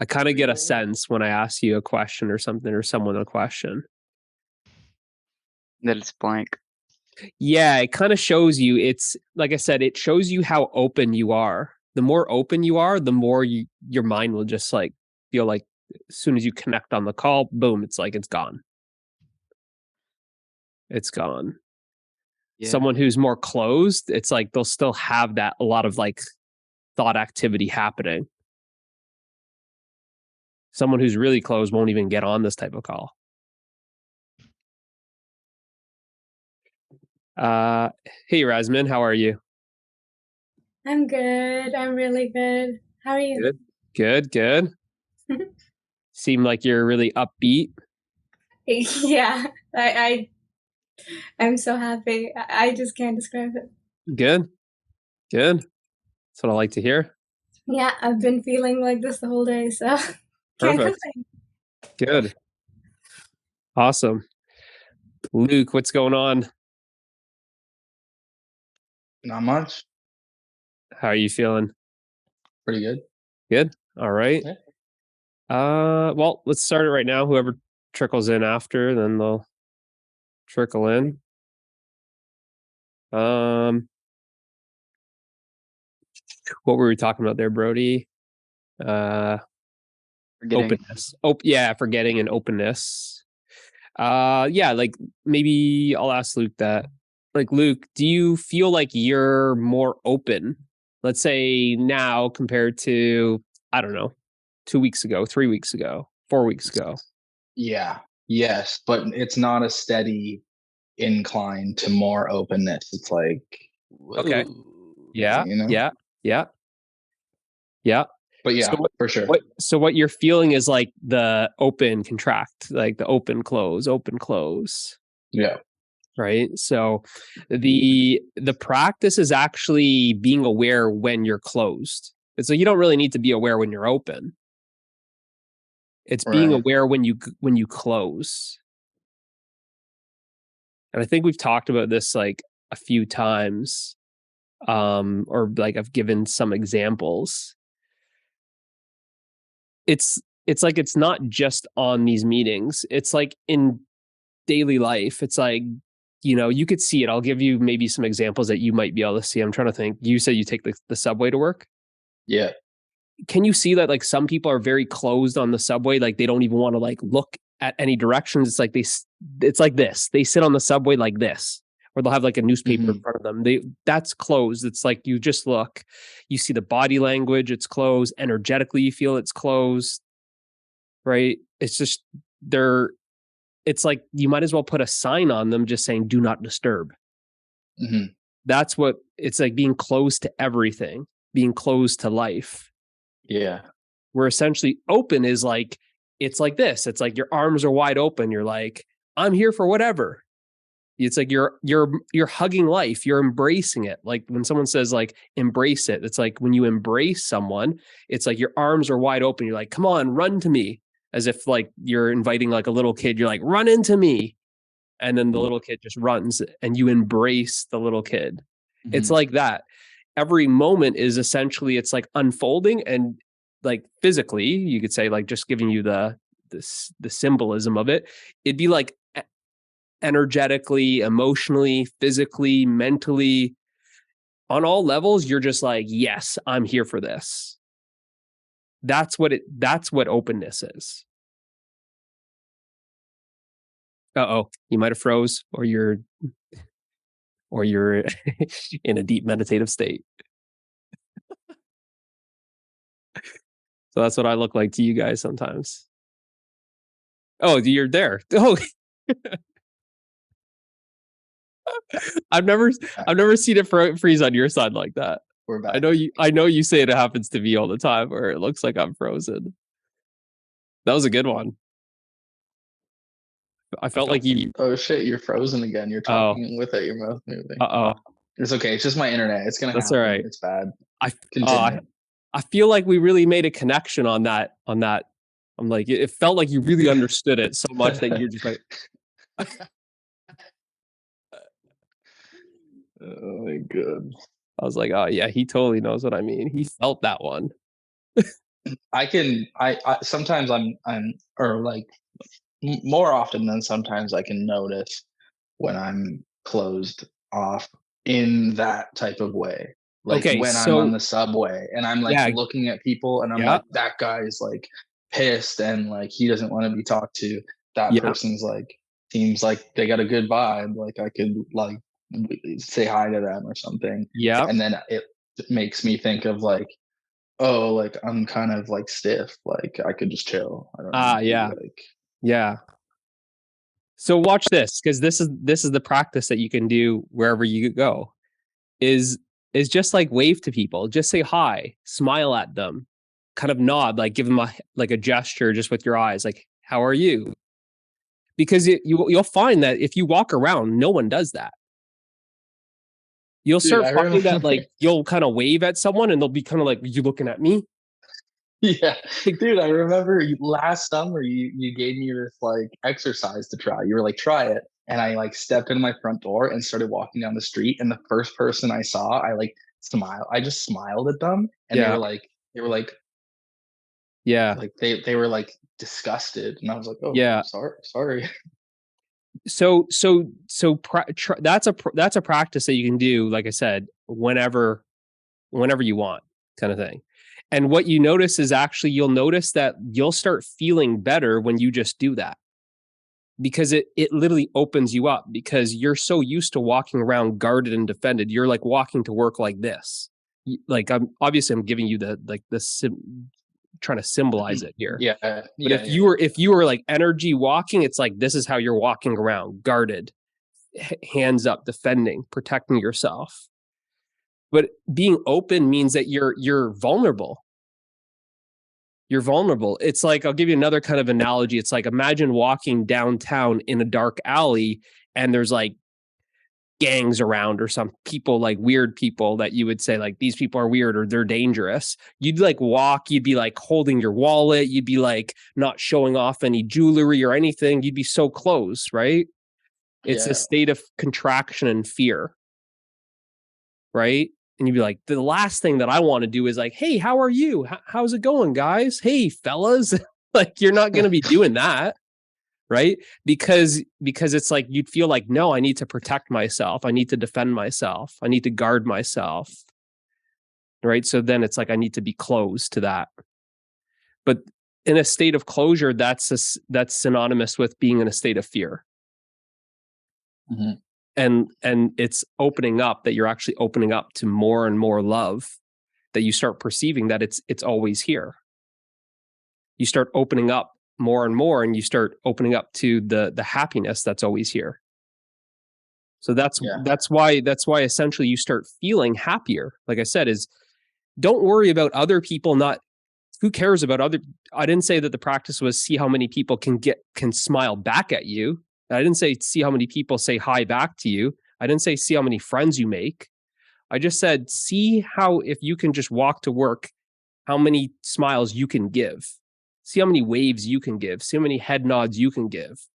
I kind of get a sense when I ask you a question or something, or someone a question. That it's blank. Yeah, it kind of shows you, it's like I said, it shows you how open you are. The more open you are, the more your mind will just like feel like as soon as you connect on the call, boom, it's like it's gone. It's gone. Yeah. Someone who's more closed, it's like they'll still have that a lot of like thought activity happening. Someone who's really closed won't even get on this type of call. Hey, Rasmin, how are you? I'm good. I'm really good. How are you? Good. Seem like you're really upbeat. Yeah, I'm so happy. I just can't describe it. Good. That's what I like to hear. Yeah, I've been feeling like this the whole day, so can't Perfect. complain. Good. Awesome. Luke, what's going on? Not much. How are you feeling? Pretty good. Good. All right. Yeah. Well, let's start it right now. Whoever trickles in after, then they'll trickle in. What were we talking about there, Brody? Forgetting. Openness. Yeah, forgetting and openness. Yeah, like maybe I'll ask Luke that. Like, Luke, do you feel like you're more open, let's say now compared to, I don't know, 2 weeks ago, 3 weeks ago, 4 weeks ago? Yeah. Yes, but it's not a steady incline to more openness. It's like, Okay. Yeah. you know? Yeah. But yeah, for sure. So what you're feeling is like the open contract, like the open close. Yeah. Right. So the practice is actually being aware when you're closed. And so you don't really need to be aware when you're open. It's being Right. aware when you close. And I think we've talked about this like a few times, or like I've given some examples. It's like it's not just on these meetings. It's like in daily life. It's like, you know, you could see it. I'll give you maybe some examples that you might be able to see. I'm trying to think. You said you take the subway to work? Yeah. Can you see that like some people are very closed on the subway? Like they don't even want to like look at any directions. It's like it's like this. They sit on the subway like this, or they'll have like a newspaper in front of them. That's closed. It's like you just look, you see the body language, it's closed. Energetically, you feel it's closed, right? It's just it's like you might as well put a sign on them just saying, do not disturb. Mm-hmm. That's what it's like, being closed to everything, being closed to life. Yeah. Where essentially open is like, it's like this. It's like your arms are wide open. You're like, I'm here for whatever. It's like you're hugging life. You're embracing it. Like when someone says like, embrace it. It's like when you embrace someone, it's like your arms are wide open. You're like, come on, run to me. As if like you're inviting like a little kid. You're like, run into me. And then the little kid just runs and you embrace the little kid. Mm-hmm. It's like that. Every moment is essentially, it's like unfolding, and like physically, you could say like just giving you the symbolism of it. It'd be like energetically, emotionally, physically, mentally, on all levels, you're just like, yes, I'm here for this. That's what openness is. Uh-oh, you might have froze, or you're in a deep meditative state. So that's what I look like to you guys sometimes. Oh, you're there. Oh, I've never seen it freeze on your side like that. We're back. I know you say it happens to me all the time, where it looks like I'm frozen. That was a good one. I felt like you. Oh shit! You're frozen again. You're talking without your mouth moving. It's okay. It's just my internet. It's gonna happen. That's all right. It's bad. I feel like we really made a connection on that. I'm like, it felt like you really understood it so much that you're just like. Oh my god. I was like, oh yeah, he totally knows what I mean. He felt that one. I sometimes I'm or like more often than sometimes I can notice when I'm closed off in that type of way. Like Okay, when I'm on so the subway and I'm like yeah, looking at people and I'm yeah, like, that guy's like pissed and like he doesn't want to be talked to. That yeah, person's like seems like they got a good vibe. Like I could like say hi to them or something. yeah. And then it makes me think of like, oh, like I'm kind of like stiff. Like I could just chill. I don't need to be Yeah, like, yeah. So watch this, because this is the practice that you can do wherever you go. Is just like wave to people, just say hi, smile at them, kind of nod, like give them a gesture just with your eyes, like how are you? Because you'll find that if you walk around, no one does that. You'll dude, start I finding remember. that like you'll kind of wave at someone and they'll be kind of like, you looking at me? Yeah, Like, dude, I remember last summer you gave me this like exercise to try. You were like, try it. And I like stepped in my front door and started walking down the street. And the first person I saw, I like smile. I just smiled at them and yeah, they were like yeah, they were like disgusted. And I was like, oh, yeah. sorry. That's a practice that you can do, like I said, whenever you want, kind of thing. And what you notice is actually you'll notice that you'll start feeling better when you just do that, because it literally opens you up, because you're so used to walking around guarded and defended. You're like walking to work like this. Like I'm giving you trying to symbolize it here. Yeah, But yeah, yeah, if you were like energy walking, it's like this is how you're walking around, guarded, hands up, defending, protecting yourself. But being open means that you're vulnerable. You're vulnerable. It's like, I'll give you another kind of analogy. It's like, imagine walking downtown in a dark alley and there's like gangs around, or some people, like weird people that you would say like, these people are weird or they're dangerous. You'd like walk, you'd be like holding your wallet, you'd be like not showing off any jewelry or anything. You'd be so close, right? It's a yeah, state of contraction and fear, right? And you'd be like, the last thing that I want to do is like, hey, how are you? How's it going, guys? Hey, fellas. Like, you're not going to be doing that, right? Because it's like you'd feel like, no, I need to protect myself. I need to defend myself. I need to guard myself, right? So then it's like I need to be closed to that. But in a state of closure, that's synonymous with being in a state of fear. Mhm. And it's opening up, that you're actually opening up to more and more love, that you start perceiving that it's always here. You start opening up more and more, and you start opening up to the happiness that's always here. So Yeah, that's why essentially you start feeling happier. Like I said, is don't worry about other people. Not Who cares about other. I didn't say that the practice was see how many people can smile back at you. I didn't say see how many people say hi back to you. I didn't say see how many friends you make. I just said see how, if you can just walk to work, how many smiles you can give. See how many waves you can give. See how many head nods you can give.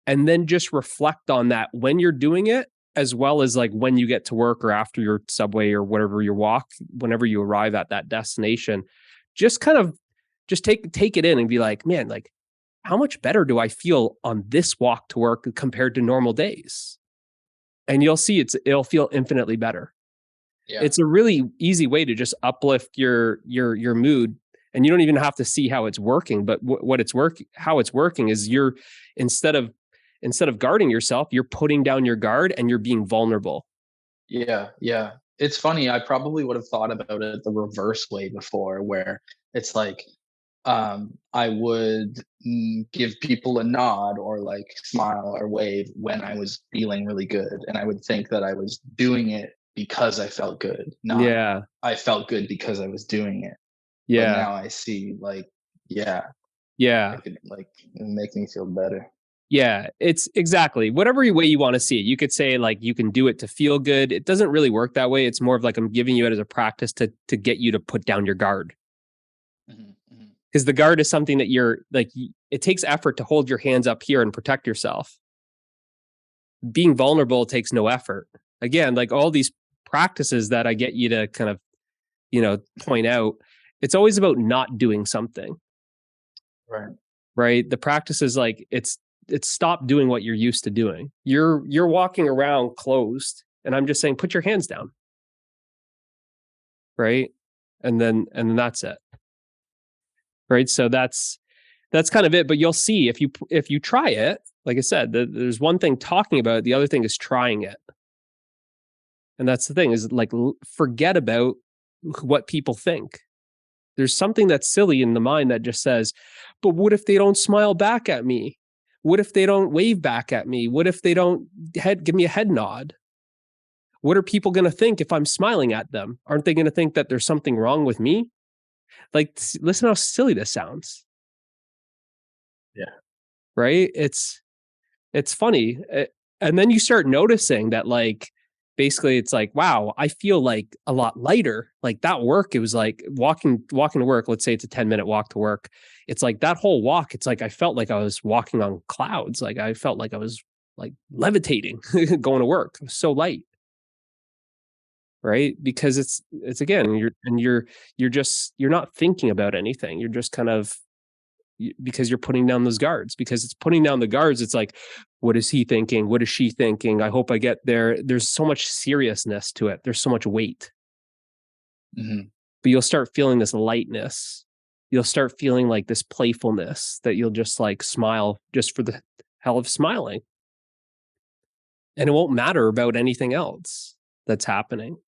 And then just reflect on that when you're doing it, as well as like when you get to work or after your subway or whatever your walk, whenever you arrive at that destination. Just kind of just take it in and be like, man, like how much better do I feel on this walk to work compared to normal days? And you'll see it'll feel infinitely better. yeah, It's a really easy way to just uplift your mood, and you don't even have to see how it's working. But how it's working is you're instead of guarding yourself, you're putting down your guard and you're being vulnerable. yeah, yeah. It's funny. I probably would have thought about it the reverse way before, where it's like I would give people a nod or like smile or wave when I was feeling really good. And I would think that I was doing it because I felt good, not Yeah, I felt good because I was doing it. But yeah, now I see like, yeah, I yeah, could like it make me feel better. yeah. It's exactly whatever way you want to see it. You could say like you can do it to feel good. It doesn't really work that way. It's more of like I'm giving you it as a practice to get you to put down your guard. Mhm, mhm. Because the guard is something that you're like, it takes effort to hold your hands up here and protect yourself. Being vulnerable takes no effort. Again, like all these practices that I get you to kind of, point out, It's always about not doing something. Right. The practice is like, it's stop doing what you're used to doing. You're walking around closed, and I'm just saying, put your hands down. Right. And then that's it. Right. So that's kind of it. But you'll see if you try it, like I said, there's one thing talking about it, the other thing is trying it. And that's the thing, is like, forget about what people think. There's something that's silly in the mind that just says, but what if they don't smile back at me? What if they don't wave back at me? What if they don't give me a head nod? What are people going to think if I'm smiling at them? Aren't they going to think that there's something wrong with me? Like, listen how silly this sounds. Yeah. Right? It's funny. And then you start noticing that, like, basically it's like, wow, I feel like a lot lighter. Like that work, it was like walking to work. Let's say it's a 10-minute walk to work. It's like that whole walk, it's like I felt like I was walking on clouds. Like I felt like I was like levitating going to work. It was so light. Right? Because it's again, you're not thinking about anything. You're just kind of, because you're putting down those guards. Because it's putting down the guards. It's like, what is he thinking? What is she thinking? I hope I get there. There's so much seriousness to it. There's so much weight. Mm-hmm. But you'll start feeling this lightness. You'll start feeling like this playfulness that you'll just like smile just for the hell of smiling. And it won't matter about anything else that's happening.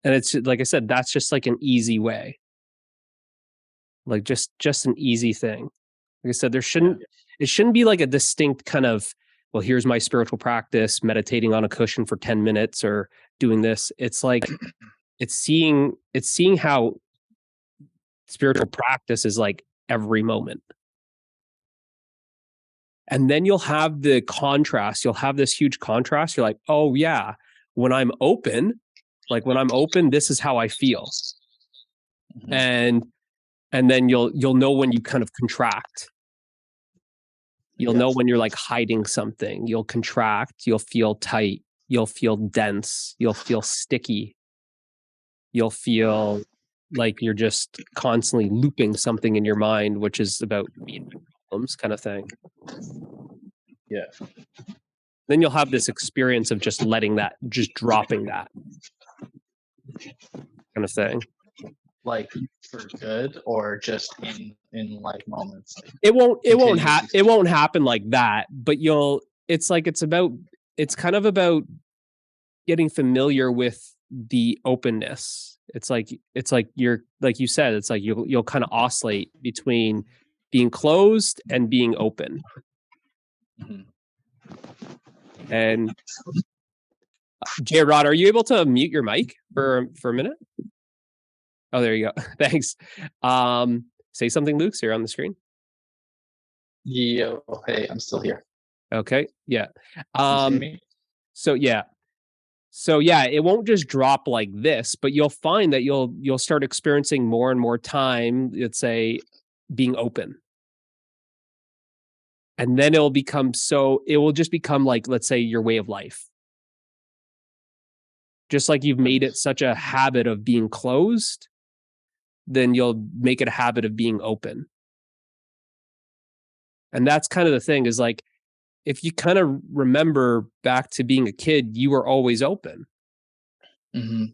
And it's like I said, that's just like an easy way. Like just an easy thing. Like I said, it shouldn't be like a distinct kind of, well, here's my spiritual practice, meditating on a cushion for 10 minutes or doing this. It's like, it's seeing how spiritual practice is like every moment. And then you'll have the contrast. You'll have this huge contrast. You're like, oh yeah, when I'm open, this is how I feel. Mm-hmm. And then you'll know when you kind of contract. You'll know when you're like hiding something. You'll contract, you'll feel tight, you'll feel dense, you'll feel sticky. You'll feel like you're just constantly looping something in your mind, which is about problems kind of thing. Yeah. Then you'll have this experience of just letting that, just dropping that kind of thing. Like for good, or just in like moments? Like it won't happen like that, but it's kind of about getting familiar with the openness. It's like you're, like you said, it's like you'll kind of oscillate between being closed and being open. Mm-hmm. And J Rod, are you able to mute your mic for a minute? Oh, there you go. Thanks. Say something, Luke. So you're on the screen. Yo, hey, I'm still here. Okay. Yeah. So yeah, it won't just drop like this, but you'll find that you'll start experiencing more and more time, let's say, being open. And then it will just become like, let's say, your way of life. Just like you've made it such a habit of being closed, then you'll make it a habit of being open. And that's kind of the thing, is like, if you kind of remember back to being a kid, you were always open. Mm-hmm.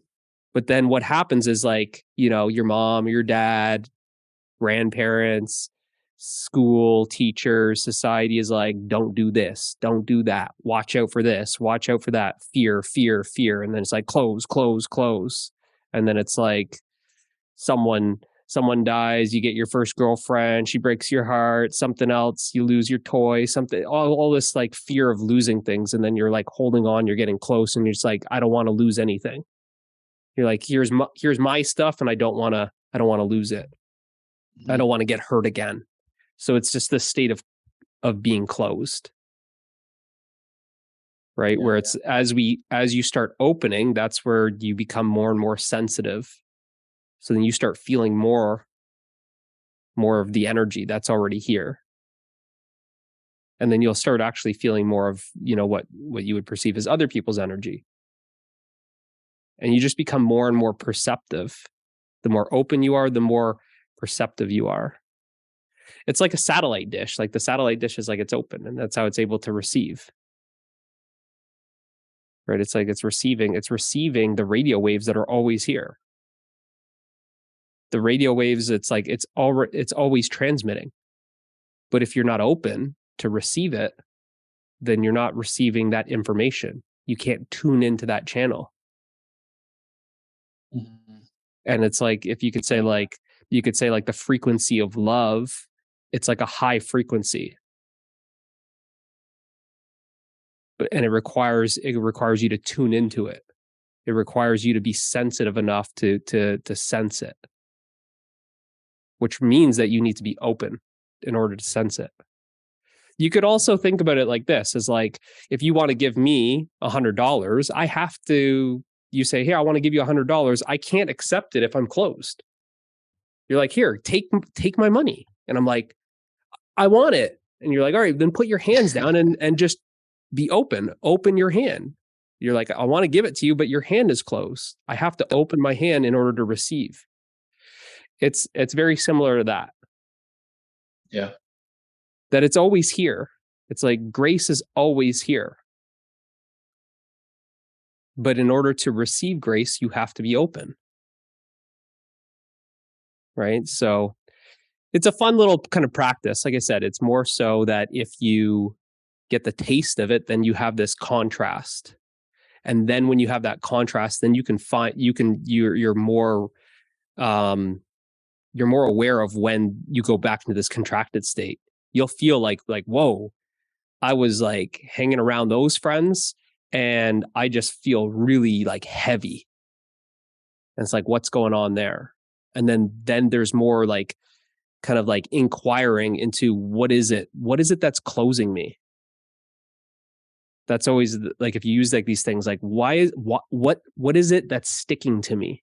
But then what happens is, like, your mom or your dad, grandparents, school, teachers, society is like, don't do this, don't do that, watch out for this, watch out for that, fear, fear, fear. And then it's like, close, close, close. And then it's like, someone dies, you get your first girlfriend, she breaks your heart, something else, you lose your toy, something, all this like fear of losing things. And then you're like holding on, you're getting close, and you're just like, I don't want to lose anything. You're like, here's my stuff, and I don't want to lose it. Mm-hmm. I don't want to get hurt again. So it's just this state of being closed. Right? Yeah, where it's, as you start opening, that's where you become more and more sensitive. So then you start feeling more of the energy that's already here. And then you'll start actually feeling more of, what you would perceive as other people's energy. And you just become more and more perceptive The more open you are, the more perceptive you are. It's like a satellite dish. Like the satellite dish is like it's open, and that's how it's able to receive. Right? It's like it's receiving the radio waves that are always here. The radio waves, it's like it's always transmitting. But if you're not open to receive it, then you're not receiving that information. You can't tune into that channel. Mm-hmm. And it's like, if you could say like the frequency of love, it's like a high frequency. And it requires you to tune into it. It requires you to be sensitive enough to sense it, which means that you need to be open in order to sense it. You could also think about it like this, as like, if you want to give me $100, I have to, you say, here, I want to give you $100. I can't accept it if I'm closed. You're like, here, take my money. And I'm like, I want it. And you're like, all right, then put your hands down and just be open. Open your hand. You're like, I want to give it to you, but your hand is closed. I have to open my hand in order to receive. It's very similar to that. Yeah. That it's always here. It's like grace is always here. But in order to receive grace, you have to be open. Right? So it's a fun little kind of practice. Like I said, it's more so that if you get the taste of it, then you have this contrast. And then when you have that contrast, then you're more aware of when you go back into this contracted state. You'll feel like, whoa, I was like hanging around those friends and I just feel really like heavy. And it's like, what's going on there? And then there's more like kind of like inquiring into what is it that's closing me? That's always like, if you use like these things, like what is it that's sticking to me?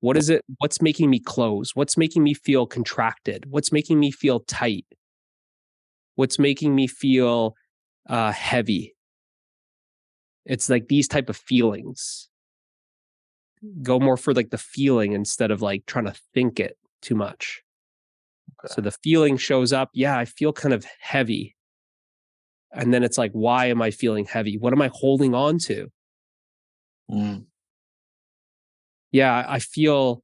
What is it? What's making me close? What's making me feel contracted? What's making me feel tight? What's making me feel heavy? It's like these type of feelings. Go more for like the feeling instead of like trying to think it too much. Okay. So the feeling shows up. Yeah, I feel kind of heavy. And then it's like, why am I feeling heavy? What am I holding on to? Yeah, I feel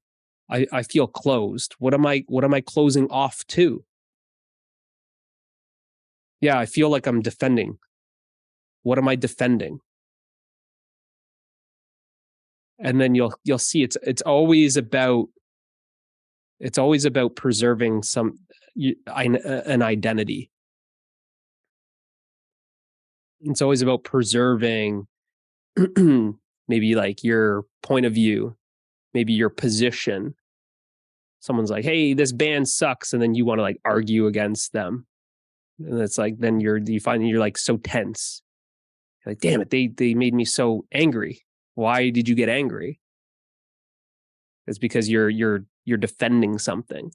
closed. What am I closing off to? Yeah, I feel like I'm defending. What am I defending? And then you'll see it's always about preserving an identity. It's always about preserving maybe like your point of view, maybe your position. Someone's like, hey, this band sucks. And then you want to like argue against them. And it's like, then you find that you're like so tense. You're like, damn it, they made me so angry. Why did you get angry? It's because you're defending something.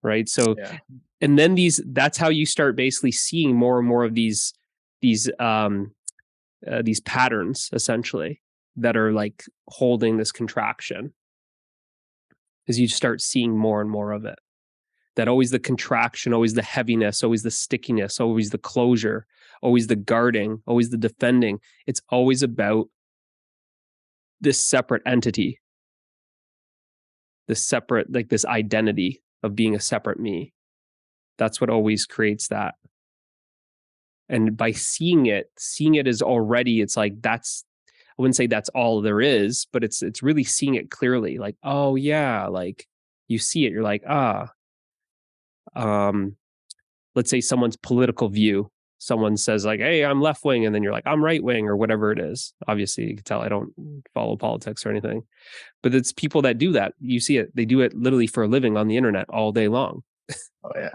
Right. So, yeah. And then that's how you start basically seeing more and more of these patterns, essentially, that are like holding this contraction. As you start seeing more and more of it, that always the contraction, always the heaviness, always the stickiness, always the closure, always the guarding, always the defending. It's always about this separate entity, this separate, like this identity of being a separate me. That's what always creates that. And by seeing it is already, it's like, I wouldn't say that's all there is, but it's really seeing it clearly. Like, oh yeah, like you see it, you're like, let's say someone's political view. Someone says like, hey, I'm left wing. And then you're like, I'm right wing, or whatever it is. Obviously you can tell I don't follow politics or anything, but it's people that do that. You see it. They do it literally for a living on the internet all day long. Oh yeah.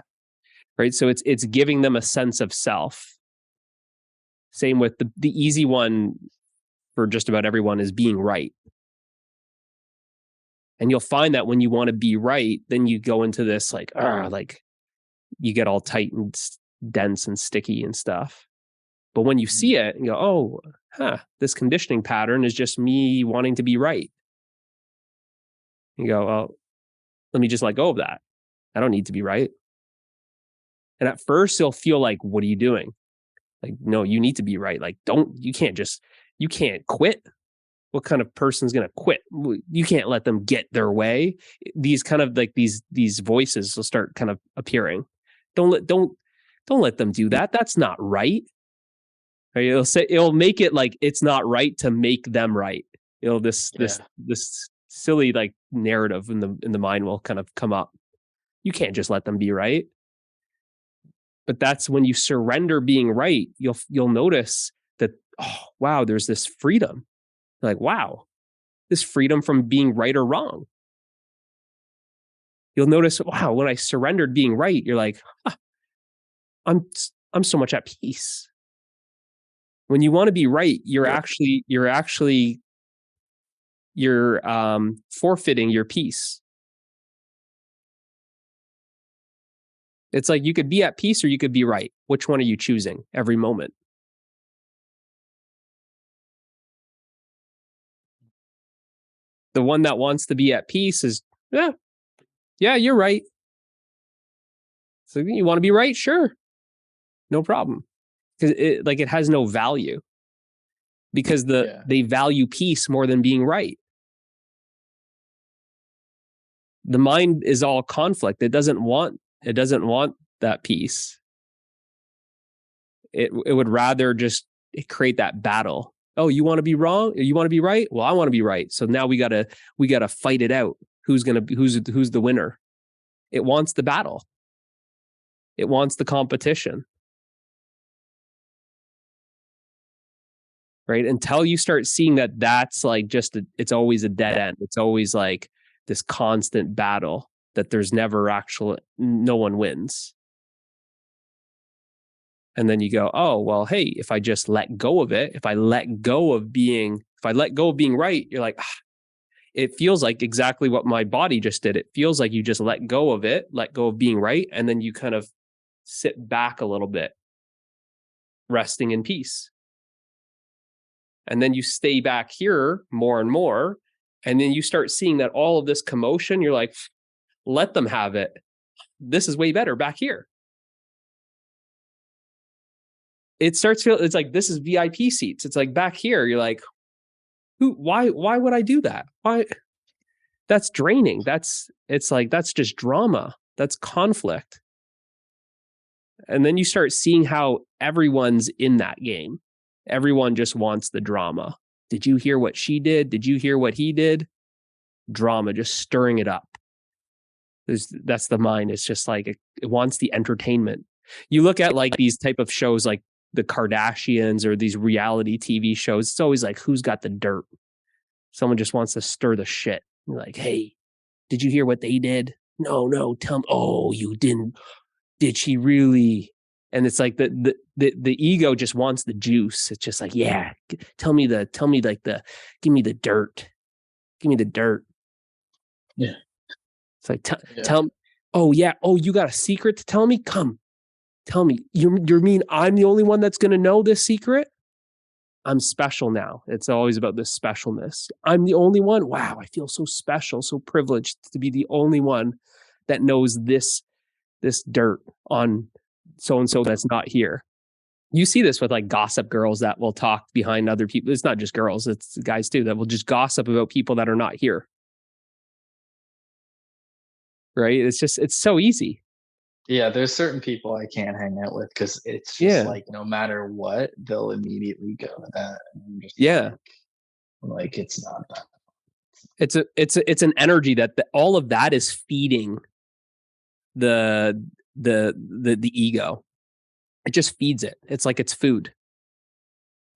Right. So it's giving them a sense of self. Same with the easy one for just about everyone is being right. And you'll find that when you want to be right, then you go into this like you get all tight and dense and sticky and stuff. But when you see it, you go, oh, this conditioning pattern is just me wanting to be right. You go, well, let me just let go of that. I don't need to be right. And at first you'll feel like, what are you doing? Like, no, you need to be right. Like, you can't quit. What kind of person's going to quit? You can't let them get their way. These kind of like these voices will start kind of appearing. Don't let them do that. That's not right. Right? It'll make it like it's not right to make them right. This silly like narrative in the mind will kind of come up. You can't just let them be right. But that's when you surrender being right, you'll notice that, oh wow, there's this freedom. Like, wow, this freedom from being right or wrong. You'll notice, wow, when I surrendered being right, you're like, I'm so much at peace. When you want to be right, you're forfeiting your peace. It's like you could be at peace or you could be right. Which one are you choosing every moment? The one that wants to be at peace is, yeah, you're right. So you want to be right? Sure. No problem. Because it has no value. Because they value peace more than being right. The mind is all conflict. It doesn't want that peace. It would rather just create that battle. Oh, you want to be wrong? You want to be right? Well, I want to be right. So now we gotta fight it out. Who's the winner? It wants the battle. It wants the competition. Right? Until you start seeing that that's like it's always a dead end. It's always like this constant battle that there's never no one wins. And then you go, oh, well, hey, if I just let go of it, if I let go of being right, you're like, it feels like exactly what my body just did. It feels like you just let go of it, let go of being right. And then you kind of sit back a little bit, resting in peace. And then you stay back here more and more. And then you start seeing that all of this commotion, you're like, let them have it. This is way better back here. It starts feeling, it's like, this is VIP seats. It's like back here, you're like, why would I do that? Why? That's draining. That's just drama. That's conflict. And then you start seeing how everyone's in that game. Everyone just wants the drama. Did you hear what she did? Did you hear what he did? Drama, just stirring it up. That's the mind. It's just like, it wants the entertainment. You look at like these type of shows like the Kardashians or these reality TV shows. It's always like, who's got the dirt? Someone just wants to stir the shit. You're like, hey, did you hear what they did? No, tell me. Oh, you didn't. Did she really? And it's like the ego just wants the juice. It's just like, yeah, give me the dirt. Give me the dirt. Yeah. It's like, tell me, oh yeah. Oh, you got a secret to tell me? Come, tell me. You mean I'm the only one that's going to know this secret? I'm special now. It's always about this specialness. I'm the only one. Wow, I feel so special, so privileged to be the only one that knows this dirt on so-and-so that's not here. You see this with like gossip girls that will talk behind other people. It's not just girls, it's guys too, that will just gossip about people that are not here. Right? It's so easy. Yeah, there's certain people I can't hang out with because it's just like no matter what, they'll immediately go to that. And I'm just like it's not that. It's an energy that all of that is feeding the ego. It just feeds it. It's like it's food.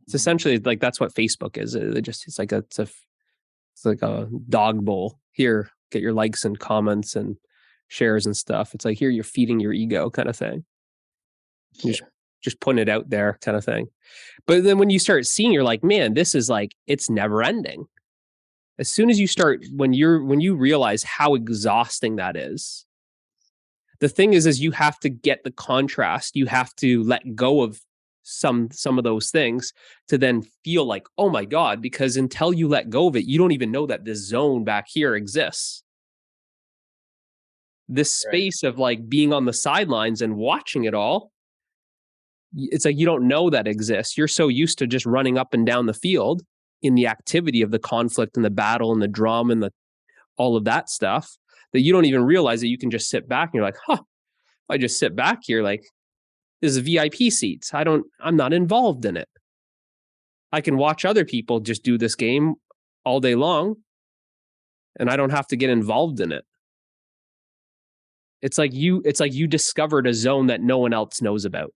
It's essentially like that's what Facebook is. It's like a dog bowl. Here, get your likes and comments and shares and stuff. It's like here you're feeding your ego kind of thing. You're just putting it out there kind of thing. But then when you start seeing, you're like, man, this is like, it's never ending. As soon as you start, when you realize how exhausting that is, the thing is you have to get the contrast. You have to let go of some of those things to then feel like, oh my God, because until you let go of it, you don't even know that this zone back here exists. This space of like being on the sidelines and watching it all, it's like you don't know that exists. You're so used to just running up and down the field in the activity of the conflict and the battle and the drama and all of that stuff, that you don't even realize that you can just sit back and you're like, huh, I just sit back here, like, this is VIP seats. I'm not involved in it. I can watch other people just do this game all day long and I don't have to get involved in it. It's like you discovered a zone that no one else knows about.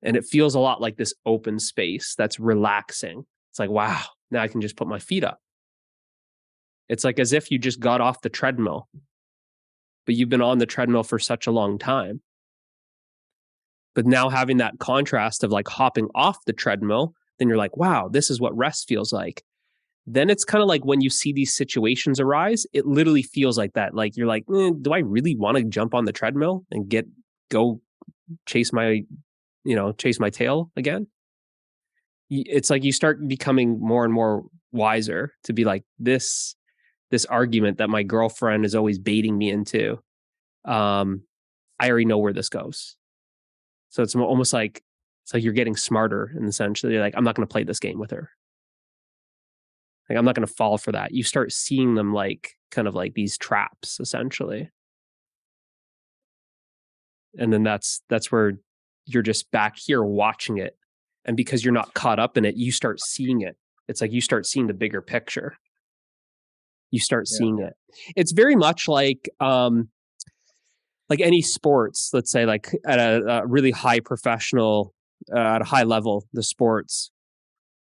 And it feels a lot like this open space that's relaxing. It's like, wow, now I can just put my feet up. It's like as if you just got off the treadmill, but you've been on the treadmill for such a long time. But now having that contrast of like hopping off the treadmill, then you're like, wow, this is what rest feels like. Then it's kind of like when you see these situations arise, it literally feels like that. Like you're like, do I really want to jump on the treadmill and go chase my tail again? It's like you start becoming more and more wiser to be like, this argument that my girlfriend is always baiting me into, I already know where this goes. So it's almost like you're getting smarter in the sense that you're like, I'm not going to play this game with her. Like, I'm not going to fall for that. You start seeing them like kind of like these traps, essentially. And then that's where you're just back here watching it. And because you're not caught up in it, you start seeing it. It's like you start seeing the bigger picture. You start seeing it. It's very much like any sports, let's say like at a really high professional, at a high level, the sports.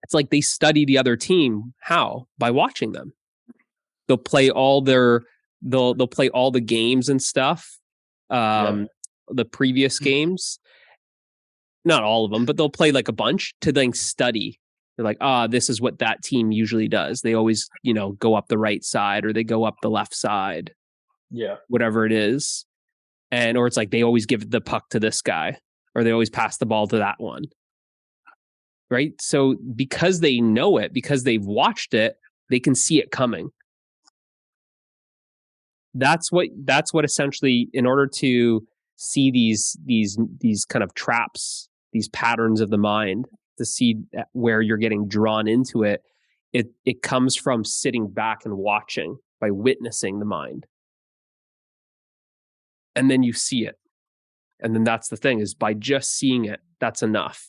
It's like they study the other team. How? By watching them. They'll play all they'll play all the games and stuff. The previous games. Not all of them, but they'll play like a bunch to then study. They're like, this is what that team usually does. They always, go up the right side or they go up the left side. Yeah. Whatever it is. Or it's like they always give the puck to this guy or they always pass the ball to that one. Right. So because they know it, because they've watched it, they can see it coming. That's what essentially, in order to see these kind of traps, these patterns of the mind, to see where you're getting drawn into it, it comes from sitting back and watching, by witnessing the mind. And then you see it. And then that's the thing, is by just seeing it, that's enough.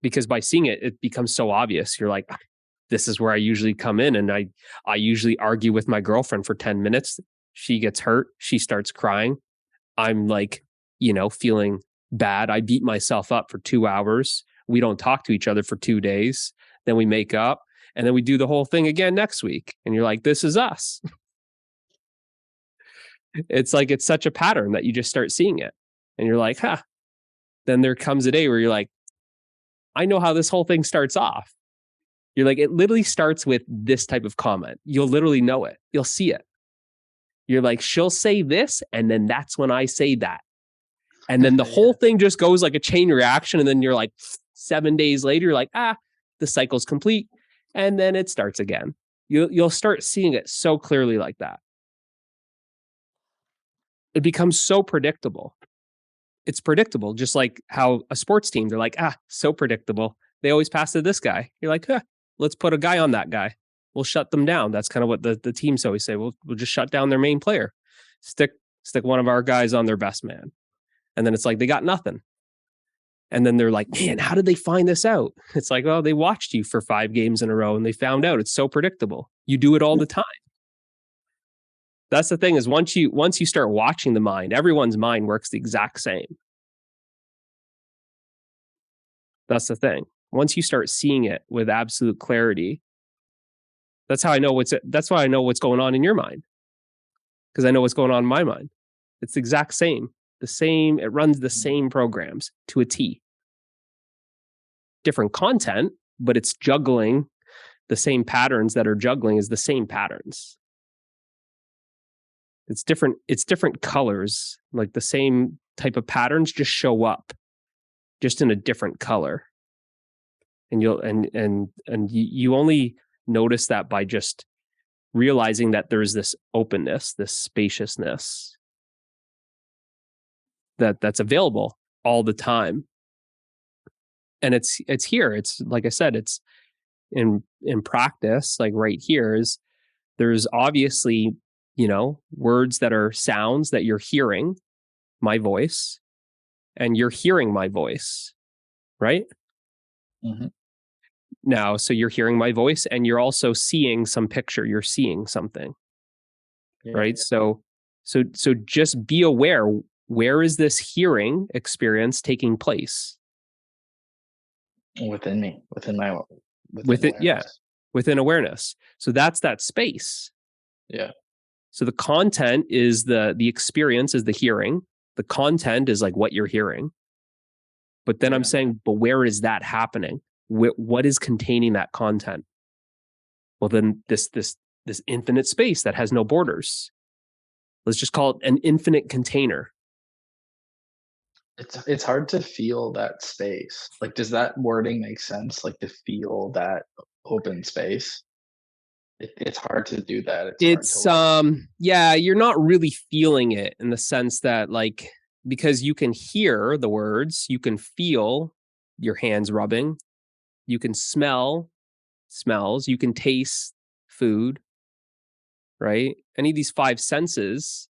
Because by seeing it, it becomes so obvious. You're like, this is where I usually come in. And I usually argue with my girlfriend for 10 minutes. She gets hurt. She starts crying. I'm like, feeling bad. I beat myself up for 2 hours. We don't talk to each other for 2 days. Then we make up and then we do the whole thing again next week. And you're like, this is us. It's like, it's such a pattern that you just start seeing it. And you're like, Then there comes a day where you're like, I know how this whole thing starts off. You're like, it literally starts with this type of comment. You'll literally know it. You'll see it. You're like, she'll say this, and then that's when I say that. And then the whole thing just goes like a chain reaction. And then you're like, 7 days later, you're like, the cycle's complete. And then it starts again. You'll start seeing it so clearly like that. It becomes so predictable. It's predictable, just like how a sports team, they're like, so predictable. They always pass to this guy. You're like, let's put a guy on that guy. We'll shut them down. That's kind of what the teams always say. We'll just shut down their main player. Stick one of our guys on their best man. And then it's like, they got nothing. And then they're like, man, how did they find this out? It's like, well, they watched you for 5 games in a row and they found out. It's so predictable. You do it all the time. That's the thing, is once you start watching the mind, everyone's mind works the exact same. That's the thing. Once you start seeing it with absolute clarity, that's why I know what's going on in your mind. Because I know what's going on in my mind. It's the exact same. It runs the same programs to a T. Different content, but it's juggling the same patterns that are juggling is the same patterns. It's different colors, like the same type of patterns just show up just in a different color. And you only notice that by just realizing that there's this openness, this spaciousness that's available all the time. And it's here. It's like I said, it's in practice, like right here is there's obviously, words that are sounds that you're hearing, my voice, and you're hearing my voice, right? Mm-hmm. Now, so you're hearing my voice and you're also seeing some picture, you're seeing something, right? So just be aware, where is this hearing experience taking place? Within me, within it, yeah, within awareness. So that's that space. Yeah. So the content is the experience is the hearing. The content is like what you're hearing. But then I'm saying, but where is that happening? What is containing that content? Well, then this infinite space that has no borders. Let's just call it an infinite container. It's hard to feel that space. Like, does that wording make sense? Like, to feel that open space? It's hard to do that. It's yeah, you're not really feeling it in the sense that, like, because you can hear the words, you can feel your hands rubbing, you can smell smells, you can taste food, right? Any of these five senses,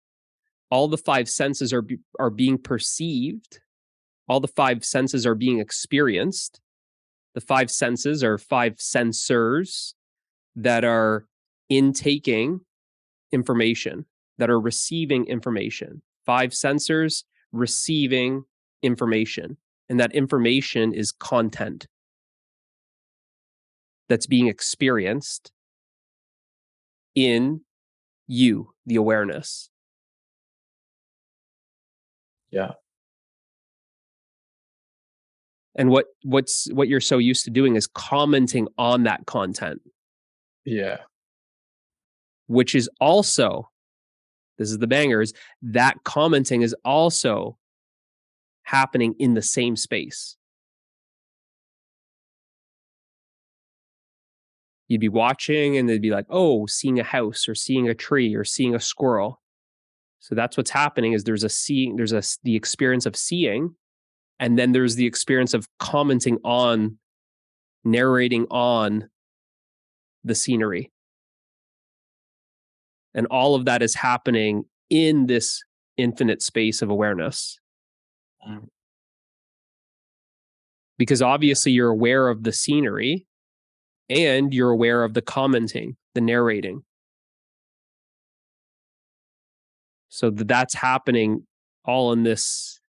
all the five senses are being perceived, all the five senses are being experienced. The five senses are five sensors that are intaking information, that are receiving information. Five sensors receiving information, and that information is content that's being experienced in you, the awareness. Yeah. And what you're so used to doing is commenting on that content. Yeah. Which is also, this is the bangers, that commenting is also happening in the same space. You'd be watching and they'd be like, oh, seeing a house or seeing a tree or seeing a squirrel. So that's what's happening is there's the experience of seeing, and then there's the experience of commenting on, narrating on the scenery. And all of that is happening in this infinite space of awareness. Because obviously you're aware of the scenery and you're aware of the commenting, the narrating. So that's happening all in this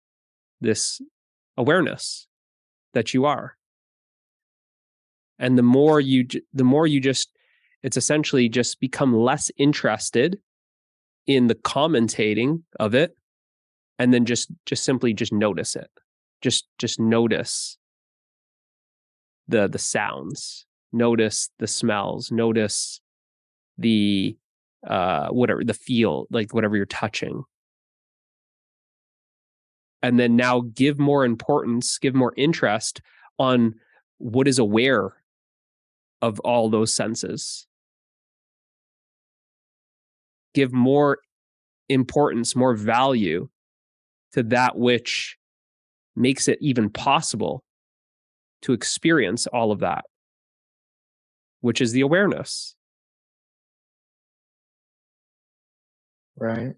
awareness that you are. And the more you just, it's essentially just become less interested in the commentating of it, and then just simply just notice it. Just notice the sounds, notice the smells, notice the whatever, the feel, like whatever you're touching. And then now give more importance, give more interest on what is aware of all those senses. Give more importance, more value to that which makes it even possible to experience all of that, which is the awareness. Right.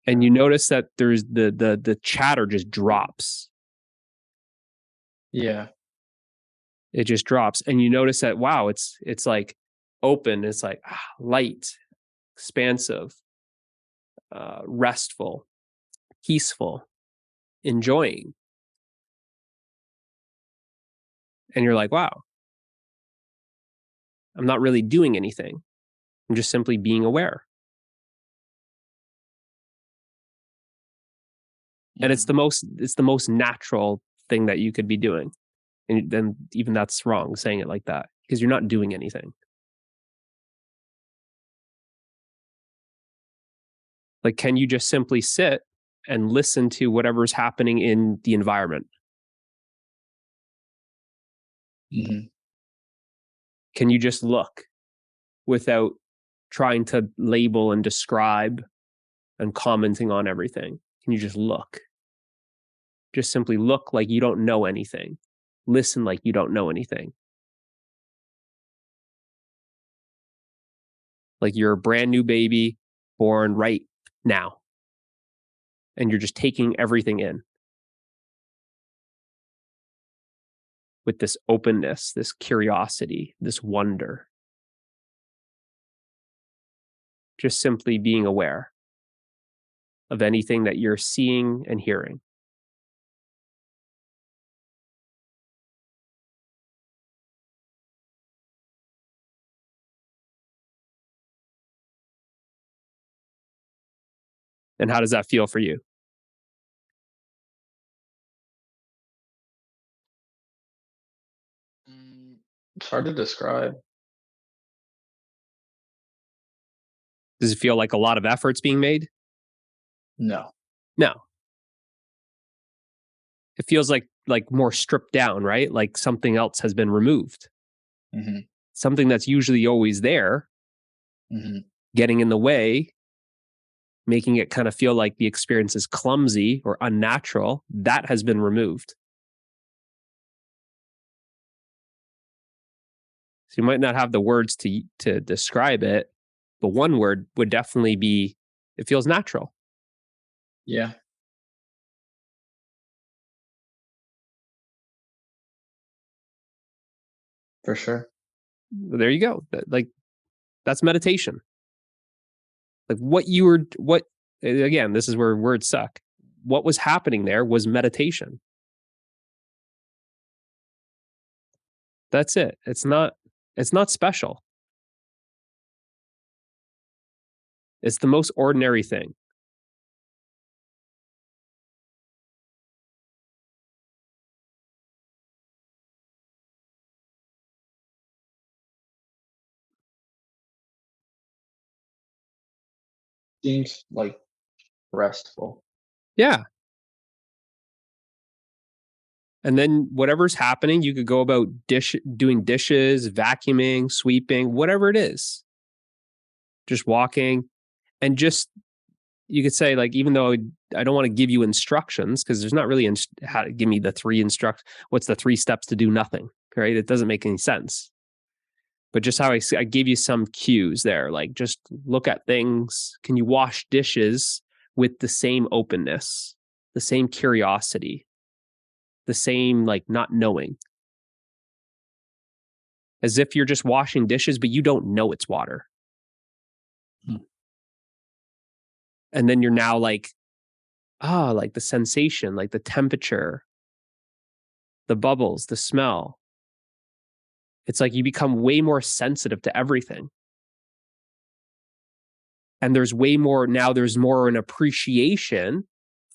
And you notice that there's the chatter just drops. Yeah. It just drops. And you notice that, wow, it's like open. It's like light, expansive, restful, peaceful, enjoying. And you're like, wow, I'm not really doing anything. I'm just simply being aware. And it's the most natural thing that you could be doing. And then even that's wrong saying it like that, because you're not doing anything. Like, can you just simply sit and listen to whatever's happening in the environment? Mhm. Can you just look without trying to label and describe and commenting on everything? Can you just look? Just simply look like you don't know anything. Listen like you don't know anything. Like you're a brand new baby born right now. And you're just taking everything in with this openness, this curiosity, this wonder. Just simply being aware of anything that you're seeing and hearing. And how does that feel for you? It's hard to describe. Does it feel like a lot of effort's being made? No. No. It feels like more stripped down, right? Like something else has been removed. Hmm. Something that's usually always there, Hmm. getting in the way, making it kind of feel like the experience is clumsy or unnatural, that has been removed. So you might not have the words to describe it, but one word would definitely be, it feels natural. Yeah. For sure. There you go. That's meditation. Like again, this is where words suck. What was happening there was meditation. That's it. It's not special. It's the most ordinary thing. Seems like restful. Yeah. And then whatever's happening, you could go about doing dishes, vacuuming, sweeping, whatever it is. Just walking and just, you could say, like, even though I don't want to give you instructions, because there's not really how to give me the what's the 3 steps to do nothing, right? It doesn't make any sense. But just how I gave you some cues there, like just look at things. Can you wash dishes with the same openness, the same curiosity, the same like not knowing? As if you're just washing dishes, but you don't know it's water. Hmm. And then you're now like, like the sensation, like the temperature, the bubbles, the smell. It's like you become way more sensitive to everything. And there's more an appreciation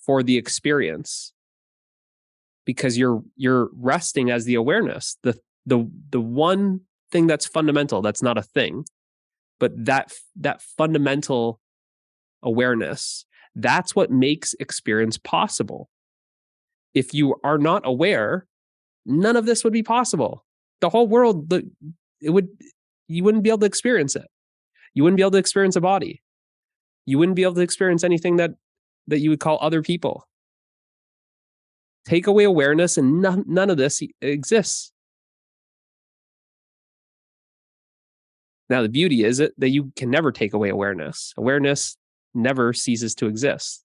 for the experience because you're resting as the awareness, the one thing that's fundamental, that's not a thing, but that fundamental awareness, that's what makes experience possible. If you are not aware, none of this would be possible. The whole world, you wouldn't be able to experience it. You wouldn't be able to experience a body. You wouldn't be able to experience anything that you would call other people. Take away awareness and none of this exists. Now, the beauty is that you can never take away awareness. Awareness never ceases to exist.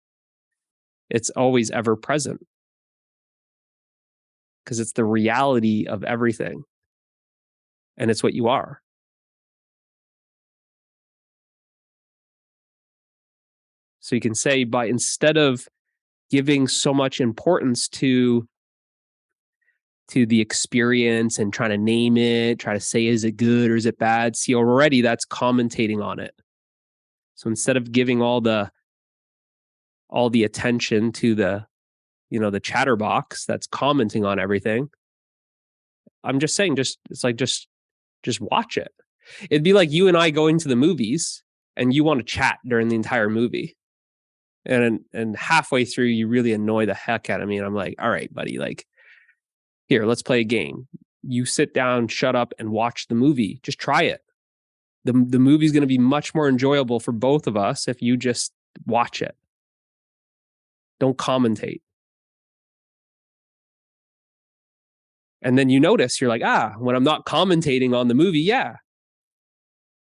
It's always ever present because it's the reality of everything. And it's what you are. So you can say, instead of giving so much importance to the experience and trying to name it, try to say, is it good or is it bad? See, already that's commentating on it. So instead of giving all the attention to the chatterbox that's commenting on everything, I'm just saying, just watch it. It'd be like you and I going to the movies and you want to chat during the entire movie. And halfway through, you really annoy the heck out of me. And I'm like, all right, buddy, like, here, let's play a game. you sit down, shut up, and watch the movie. Just try it. The movie's going to be much more enjoyable for both of us if you just watch it. Don't commentate. And then you notice, you're like, when I'm not commentating on the movie, yeah,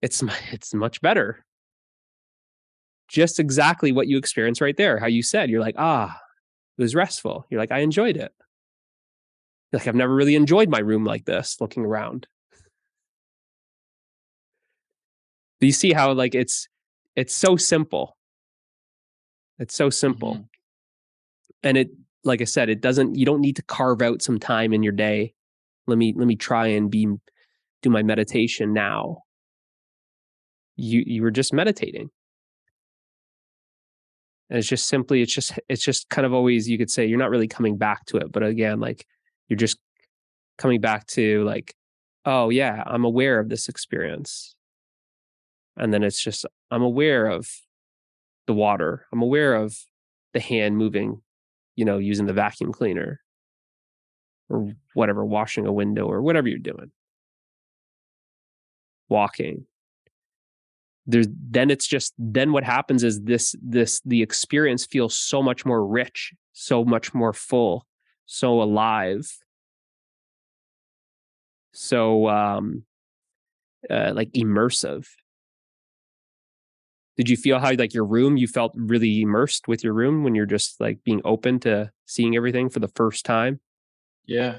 it's much better. Just exactly what you experienced right there. How you said, you're like, it was restful. You're like, I enjoyed it. You're like, I've never really enjoyed my room like this, looking around. Do you see how like it's so simple? It's so simple. Mm-hmm. And it, like I said, you don't need to carve out some time in your day. Let me try and do my meditation now. You were just meditating. And it's just kind of always, you could say you're not really coming back to it. But again, like you're just coming back to like, oh yeah, I'm aware of this experience. And then it's just, I'm aware of the water. I'm aware of the hand moving, using the vacuum cleaner or whatever, washing a window or whatever you're doing. Walking. Then what happens is the experience feels so much more rich, so much more full, so alive. So like immersive. Did you feel how like your room, you felt really immersed with your room when you're just like being open to seeing everything for the first time? Yeah.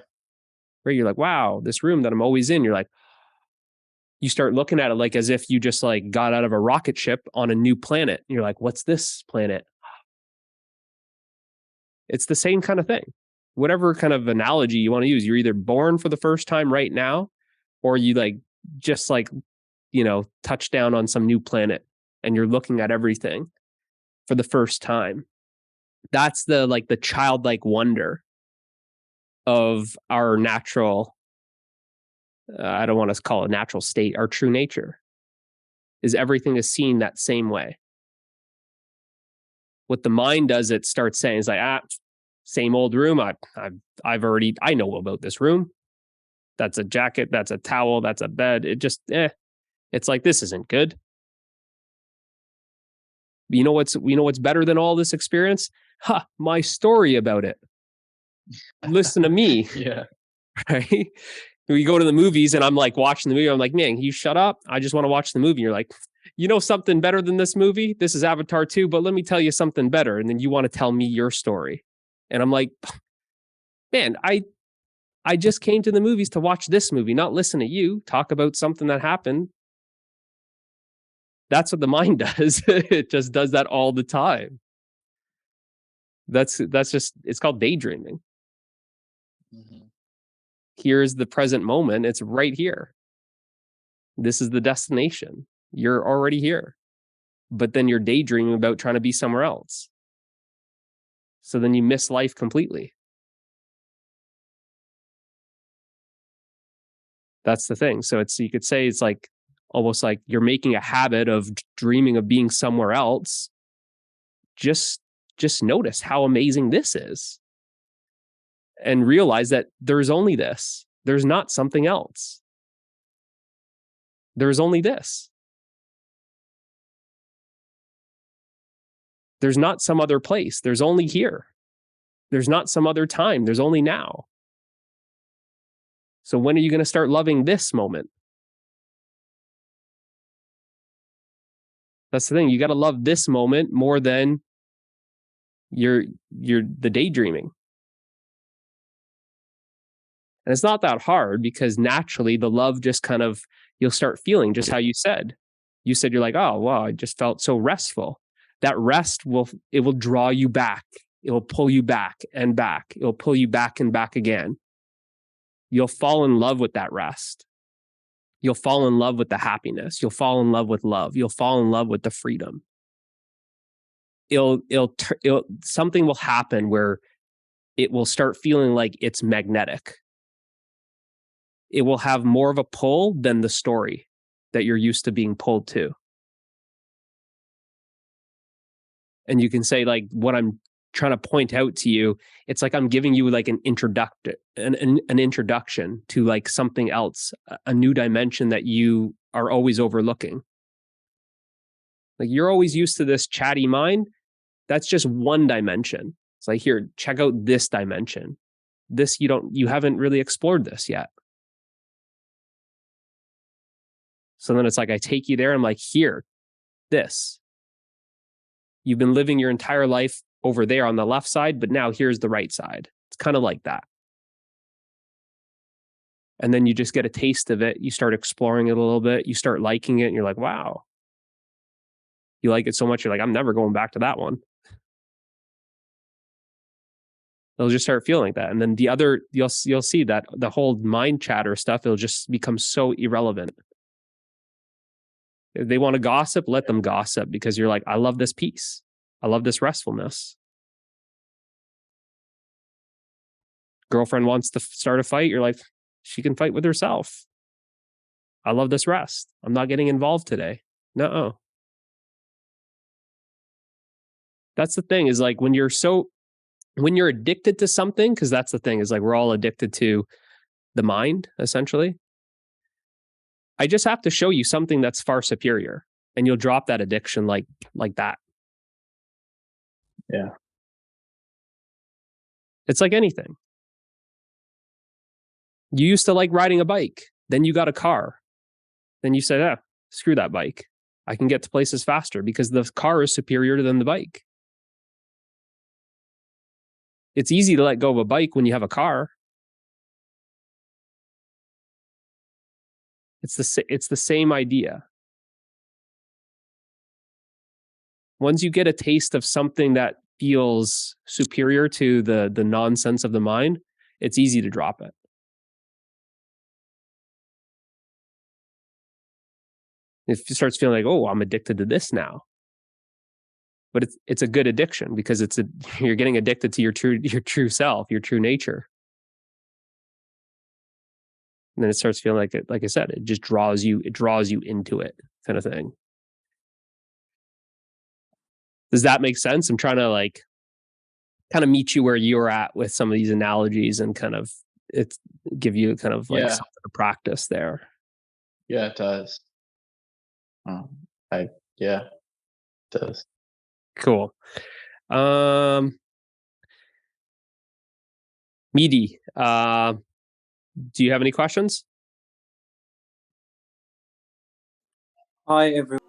Where you're like, wow, this room that I'm always in, you're like, you start looking at it like as if you just like got out of a rocket ship on a new planet. And you're like, what's this planet? It's the same kind of thing. Whatever kind of analogy you want to use, you're either born for the first time right now, or you like just like, touch down on some new planet and you're looking at everything for the first time. That's the childlike wonder of our natural, I don't want to call it natural state, our true nature, is everything is seen that same way. What the mind does, it starts saying is like, same old room. I know about this room. That's a jacket. That's a towel. That's a bed. It just, it's like, this isn't good. You know what's better than all this experience? My story about it. Listen to me. Yeah. Right? We go to the movies and I'm like watching the movie. I'm like, man, can you shut up? I just want to watch the movie. You're like, something better than this movie? This is Avatar 2, but let me tell you something better. And then you want to tell me your story. And I'm like, man, I just came to the movies to watch this movie, not listen to you talk about something that happened. That's what the mind does. It just does that all the time. That's just, it's called daydreaming. Mm-hmm. Here's the present moment. It's right here. This is the destination. You're already here. But then you're daydreaming about trying to be somewhere else. So then you miss life completely. That's the thing. So you could say it's like almost like you're making a habit of dreaming of being somewhere else. Just notice how amazing this is. And realize that there's only this. There's not something else. There's only this. There's not some other place. There's only here. There's not some other time. There's only now. So when are you going to start loving this moment? That's the thing. You got to love this moment more than the daydreaming. And it's not that hard because naturally the love just kind of, you'll start feeling just how you said. You said you're like, oh, wow, I just felt so restful. That rest will draw you back. It will pull you back and back. It will pull you back and back again. You'll fall in love with that rest. You'll fall in love with the happiness. You'll fall in love with love. You'll fall in love with the freedom. Something will happen where it will start feeling like it's magnetic. It will have more of a pull than the story that you're used to being pulled to. And you can say like, what I'm trying to point out to you. It's like I'm giving you like an introduction to like something else, a new dimension that you are always overlooking. Like you're always used to this chatty mind. That's just one dimension. It's like, here, check out this dimension. This you haven't really explored this yet. So then it's like, I take you there. I'm like, here, this. You've been living your entire life over there on the left side, but now here's the right side. It's kind of like that. And then you just get a taste of it. You start exploring it a little bit. You start liking it. And you're like, wow. You like it so much. You're like, I'm never going back to that one. They'll just start feeling like that. And then the other, you'll see that the whole mind chatter stuff, it'll just become so irrelevant. If they want to gossip, let them gossip, because you're like, I love this peace. I love this restfulness. Girlfriend wants to start a fight. You're like, she can fight with herself. I love this rest. I'm not getting involved today. No. That's the thing, is like when you're addicted to something, because that's the thing, is like we're all addicted to the mind, essentially. I just have to show you something that's far superior, and you'll drop that addiction like that. Yeah. It's like anything. You used to like riding a bike. Then you got a car. Then you said, screw that bike. I can get to places faster because the car is superior than the bike. It's easy to let go of a bike when you have a car. It's the same idea. Once you get a taste of something that feels superior to the nonsense of the mind, it's easy to drop it. It starts feeling like, oh, I'm addicted to this now. But it's a good addiction, because you're getting addicted to your true self, your true nature. And then it starts feeling like it, like I said, it just draws you into it, kind of thing. Does that make sense? I'm trying to like kind of meet you where you're at with some of these analogies, and kind of give you kind of like something to practice there. Yeah, it does. It does. Cool. Meaty, do you have any questions? Hi, everyone.